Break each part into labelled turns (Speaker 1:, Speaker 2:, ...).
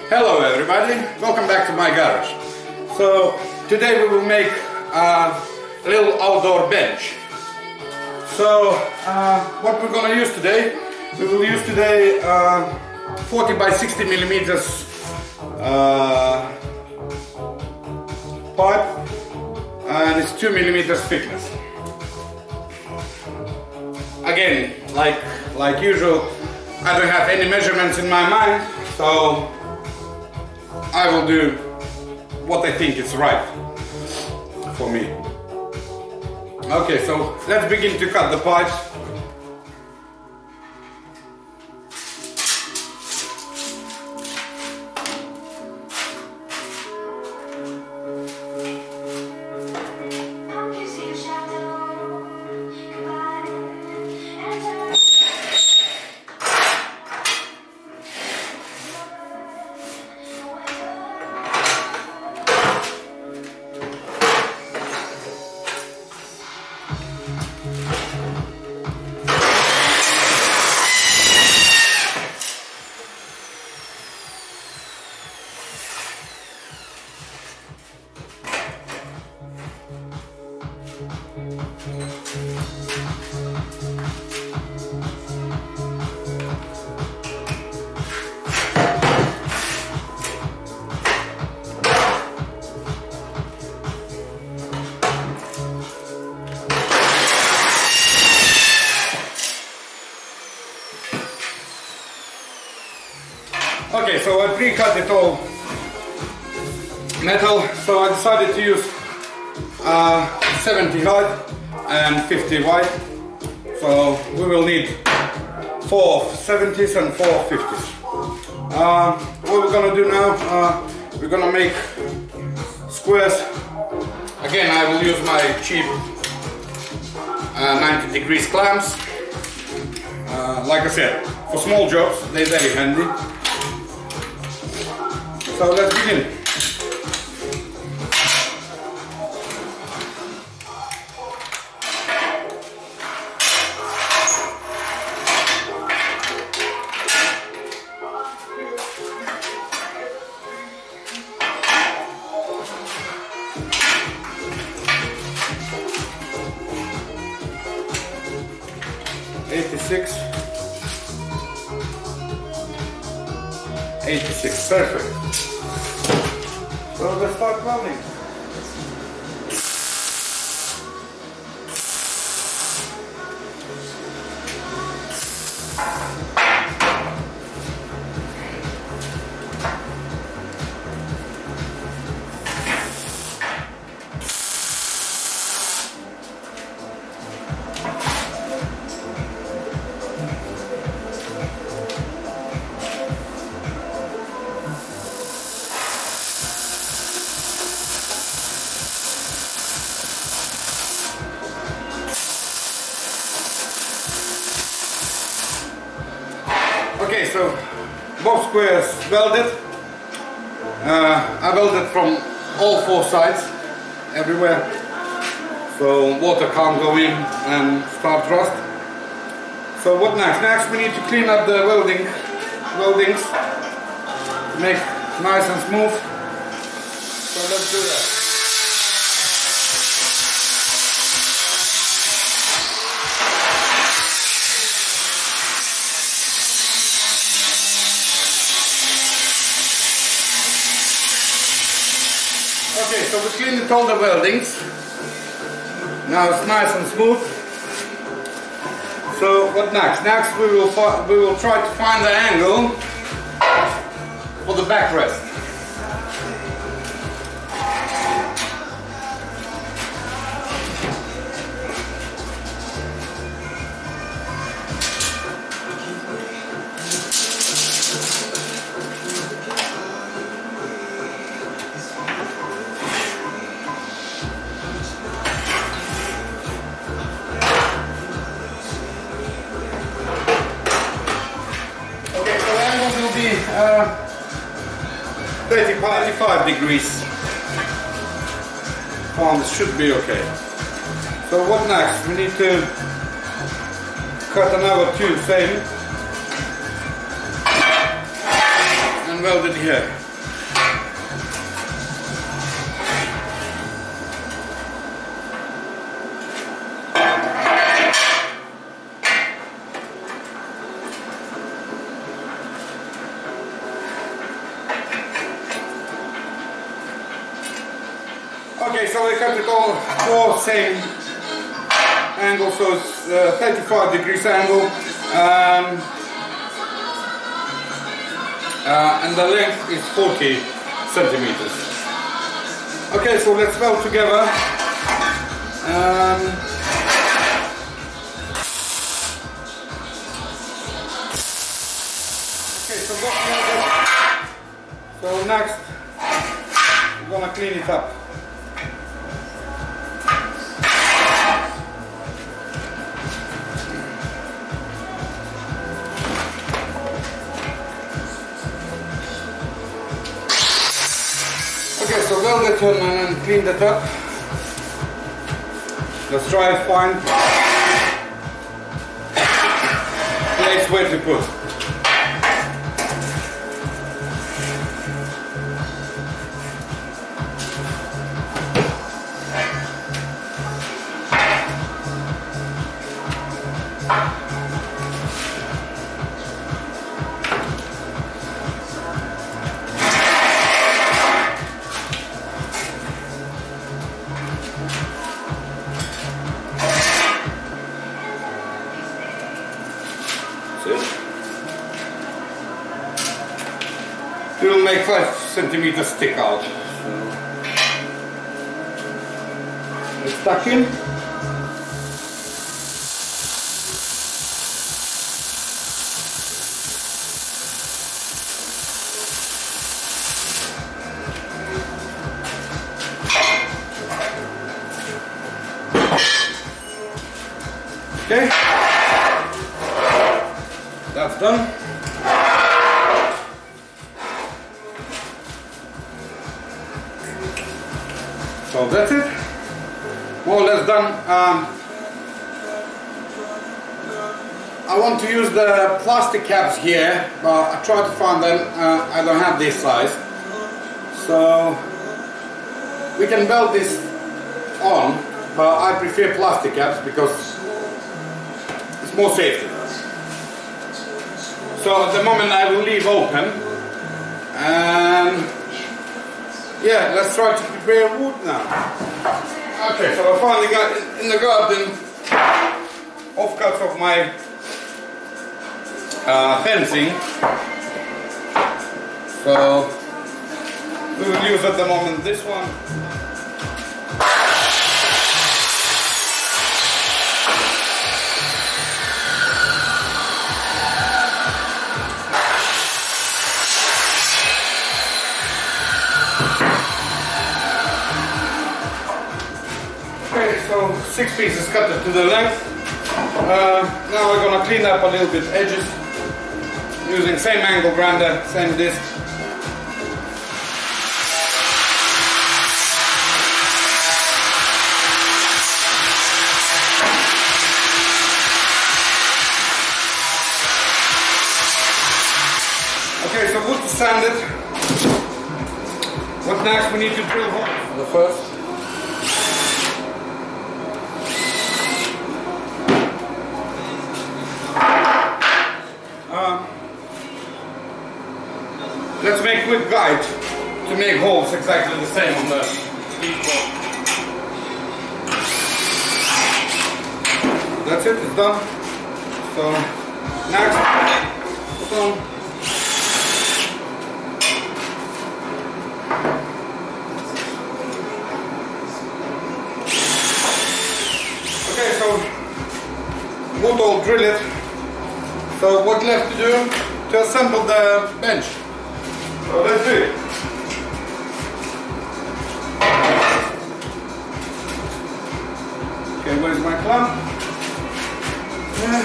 Speaker 1: Hello everybody, welcome back to my garage. So today we will make a little outdoor bench. So what we're gonna use today, we will use today 40 by 60 millimeters pipe, and it's 2 millimeters thickness. Again, like usual, I don't have any measurements in my mind, so I will do what I think is right for me. Okay, so let's begin to cut the pipes. Okay, so I pre-cut it all metal, so I decided to use 70 height and 50 wide. So we will need 4 70s and 4 50s. What we're gonna do now, we're gonna make squares. Again, I will use my cheap 90 degrees clamps. Like I said, for small jobs, they're very handy. So let's begin. '86, perfect. So let's start welding. Okay, so both squares welded. I welded from all 4 sides, everywhere, so water can't go in and start rust. So what next? Next we need to clean up the weldings, make nice and smooth. So let's do that. Okay, so we cleaned all the weldings. Now it's nice and smooth. So what next? Next we will try to find the angle for the backrest. Okay, so the angle will be 35 degrees. This should be okay. So what next? We need to cut another tube, same, and and weld it here. Okay, so we cut it all four same angles, so it's 35 degrees angle, and the length is 40 centimeters. Okay, so let's weld together. Okay, so both welded. So next, we're gonna clean it up. Okay, so weld it and clean that up. Let's try to find place where to put. It will make 5 centimeters stick out. So it's stuck in. Okay, that's done. So that's it, more or less done. I want to use the plastic caps here, but I try to find them. I don't have this size, so we can weld this on, but I prefer plastic caps because it's more safety. So at the moment I will leave open, and yeah, let's try to prepare wood now. Okay, so I finally got in the garden offcuts of my fencing. So we will use at the moment this one. Okay, so 6 pieces cut to the length. Now we're gonna clean up a little bit edges using same angle grinder, same disc. Okay, so wood is sanded. What next? We need to drill holes. The first. Let's make a quick guide to make holes exactly the same on the each board. That's it, it's done. So next, put on. Okay, so wood all drill it. So what's left to do? To assemble the bench. So let's do it. Okay, where's my clamp? Yeah.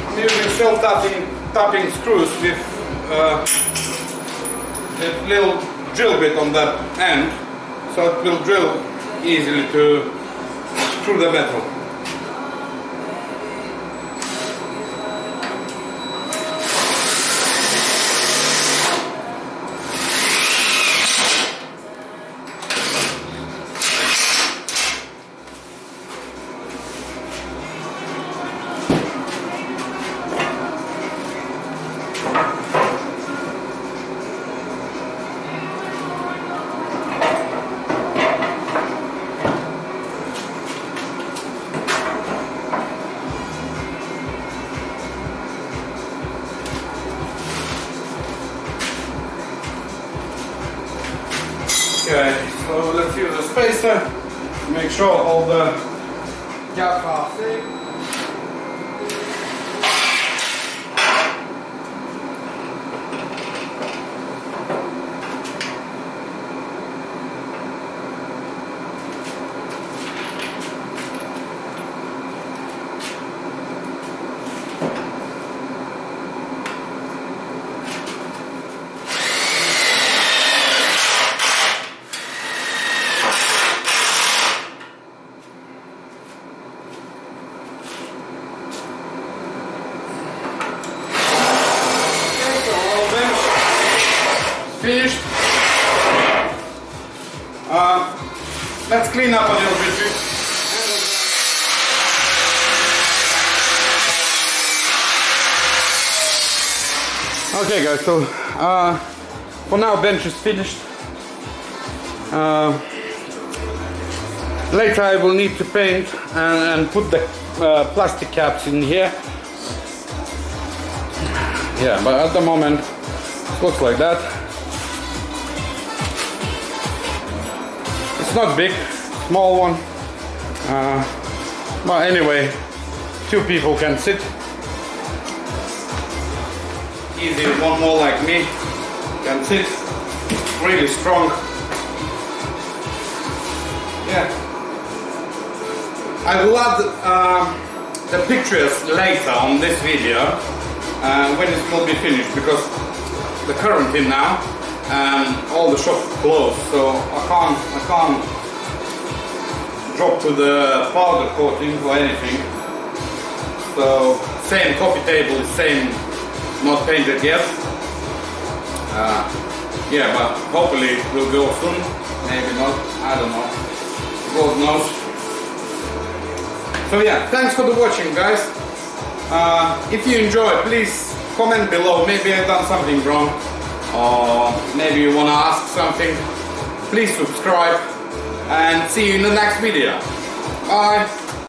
Speaker 1: I'm using self-tapping screws with a little drill bit on the end, so it will drill easily through the metal. Okay, so let's use a spacer to make sure all the gaps are safe. Finished. Let's clean up a little bit. Okay guys, so for now bench is finished. Later I will need to paint and put the plastic caps in here. Yeah, but at the moment it looks like that. It's not big, small one, but anyway, 2 people can sit. Easy, one more like me can sit. Really strong. Yeah. I will add the pictures later on this video when it will be finished, because the quarantine now. All the shops closed, so I can't drop to the powder coating or anything. So same coffee table, same, not painted yet. Yeah, but hopefully it will go soon. Maybe not. I don't know. God knows. So yeah, thanks for the watching, guys. If you enjoy, please comment below. Maybe I've done something wrong, or maybe you want to ask something. Please subscribe and see you in the next video. Bye.